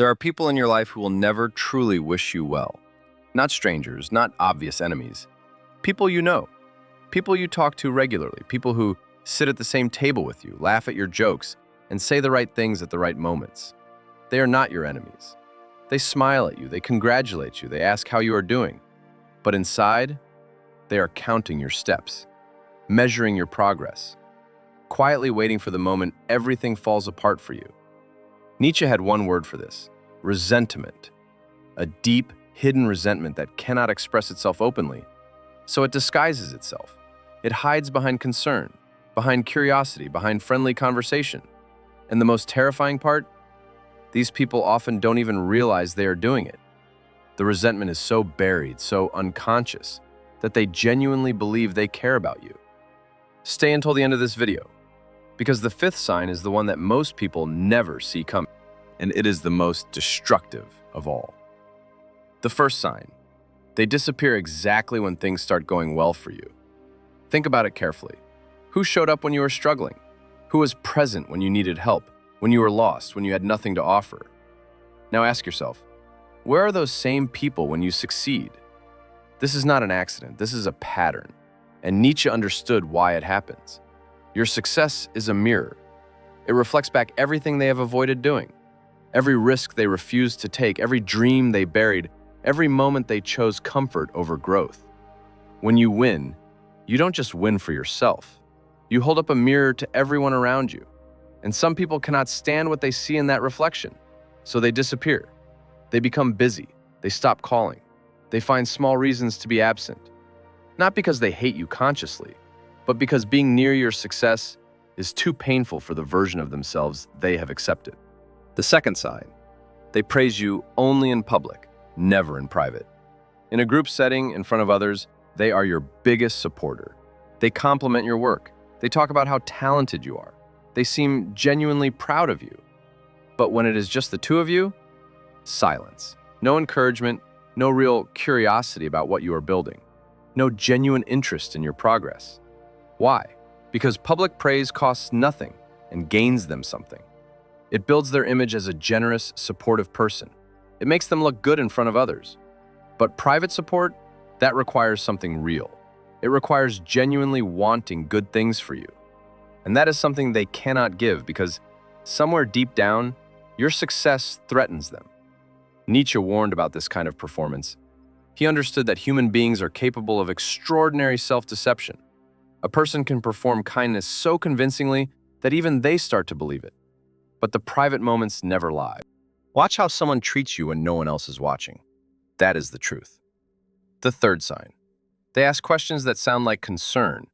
There are people in your life who will never truly wish you well. Not strangers, not obvious enemies. People you know. People you talk to regularly. People who sit at the same table with you, laugh at your jokes, and say the right things at the right moments. They are not your enemies. They smile at you, they congratulate you, they ask how you are doing. But inside, they are counting your steps, measuring your progress, quietly waiting for the moment everything falls apart for you. Nietzsche had one word for this: ressentiment. A deep, hidden resentment that cannot express itself openly, so it disguises itself. It hides behind concern, behind curiosity, behind friendly conversation. And the most terrifying part? These people often don't even realize they are doing it. The resentment is so buried, so unconscious, that they genuinely believe they care about you. Stay until the end of this video, because the fifth sign is the one that most people never see coming, and it is the most destructive of all. The first sign: they disappear exactly when things start going well for you. Think about it carefully. Who showed up when you were struggling? Who was present when you needed help, when you were lost, when you had nothing to offer? Now ask yourself, where are those same people when you succeed? This is not an accident, this is a pattern, and Nietzsche understood why it happens. Your success is a mirror. It reflects back everything they have avoided doing, every risk they refused to take, every dream they buried, every moment they chose comfort over growth. When you win, you don't just win for yourself. You hold up a mirror to everyone around you. And some people cannot stand what they see in that reflection, so they disappear. They become busy. They stop calling. They find small reasons to be absent. Not because they hate you consciously, but because being near your success is too painful for the version of themselves they have accepted. The second sign: they praise you only in public, never in private. In a group setting, in front of others, they are your biggest supporter. They compliment your work. They talk about how talented you are. They seem genuinely proud of you. But when it is just the two of you, silence. No encouragement, no real curiosity about what you are building. No genuine interest in your progress. Why? Because public praise costs nothing and gains them something. It builds their image as a generous, supportive person. It makes them look good in front of others. But private support, that requires something real. It requires genuinely wanting good things for you. And that is something they cannot give because somewhere deep down, your success threatens them. Nietzsche warned about this kind of performance. He understood that human beings are capable of extraordinary self-deception. A person can perform kindness so convincingly that even they start to believe it. But the private moments never lie. Watch how someone treats you when no one else is watching. That is the truth. The third sign: they ask questions that sound like concern,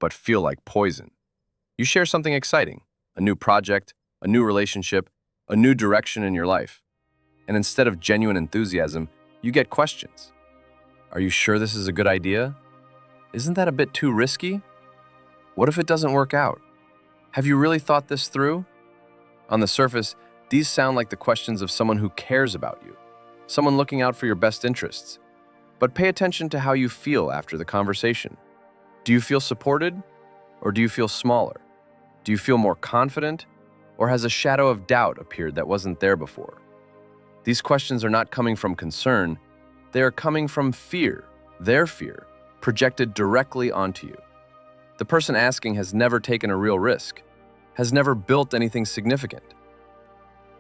but feel like poison. You share something exciting, a new project, a new relationship, a new direction in your life. And instead of genuine enthusiasm, you get questions. Are you sure this is a good idea? Isn't that a bit too risky? What if it doesn't work out? Have you really thought this through? On the surface, these sound like the questions of someone who cares about you, someone looking out for your best interests. But pay attention to how you feel after the conversation. Do you feel supported, or do you feel smaller? Do you feel more confident, or has a shadow of doubt appeared that wasn't there before? These questions are not coming from concern, they are coming from fear, their fear, projected directly onto you. The person asking has never taken a real risk, has never built anything significant,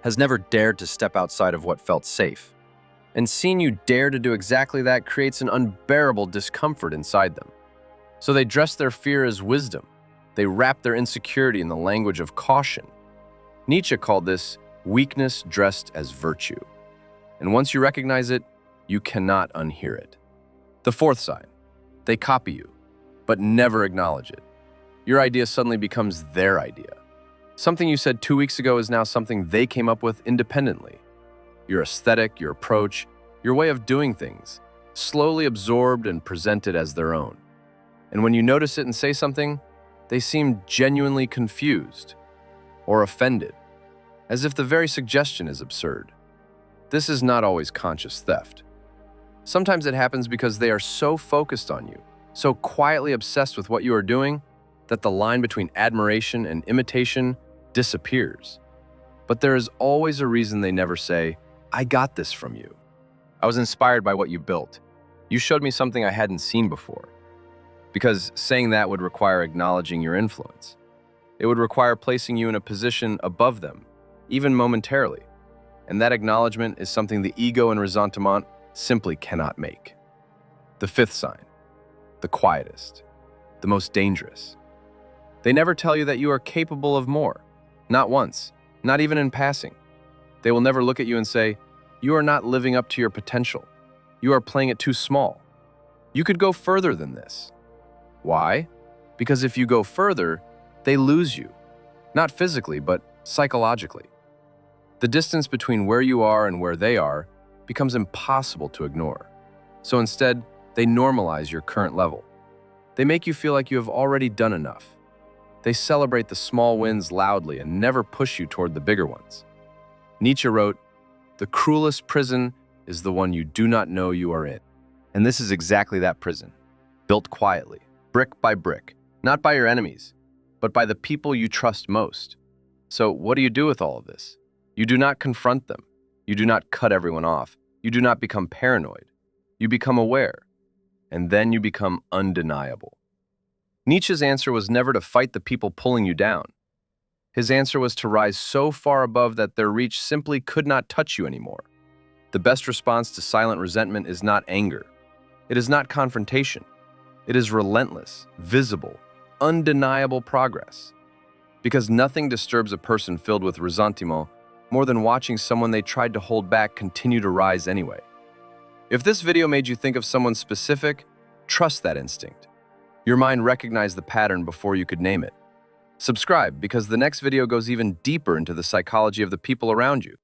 has never dared to step outside of what felt safe. And seeing you dare to do exactly that creates an unbearable discomfort inside them. So they dress their fear as wisdom. They wrap their insecurity in the language of caution. Nietzsche called this weakness dressed as virtue. And once you recognize it, you cannot unhear it. The fourth sign: they copy you, but never acknowledge it. Your idea suddenly becomes their idea. Something you said 2 weeks ago is now something they came up with independently. Your aesthetic, your approach, your way of doing things, slowly absorbed and presented as their own. And when you notice it and say something, they seem genuinely confused or offended, as if the very suggestion is absurd. This is not always conscious theft. Sometimes it happens because they are so focused on you, so quietly obsessed with what you are doing, that the line between admiration and imitation disappears. But there is always a reason they never say, I got this from you. I was inspired by what you built. You showed me something I hadn't seen before. Because saying that would require acknowledging your influence. It would require placing you in a position above them, even momentarily. And that acknowledgement is something the ego and ressentiment simply cannot make. The fifth sign, the quietest, the most dangerous. They never tell you that you are capable of more. Not once, not even in passing. They will never look at you and say, "You are not living up to your potential. You are playing it too small. You could go further than this." Why? Because if you go further, they lose you. Not physically, but psychologically. The distance between where you are and where they are becomes impossible to ignore. So instead, they normalize your current level. They make you feel like you have already done enough. They celebrate the small wins loudly and never push you toward the bigger ones. Nietzsche wrote, "The cruelest prison is the one you do not know you are in." And this is exactly that prison, built quietly, brick by brick, not by your enemies, but by the people you trust most. So what do you do with all of this? You do not confront them. You do not cut everyone off. You do not become paranoid. You become aware, and then you become undeniable. Nietzsche's answer was never to fight the people pulling you down. His answer was to rise so far above that their reach simply could not touch you anymore. The best response to silent resentment is not anger. It is not confrontation. It is relentless, visible, undeniable progress. Because nothing disturbs a person filled with ressentiment more than watching someone they tried to hold back continue to rise anyway. If this video made you think of someone specific, trust that instinct. Your mind recognized the pattern before you could name it. Subscribe because the next video goes even deeper into the psychology of the people around you.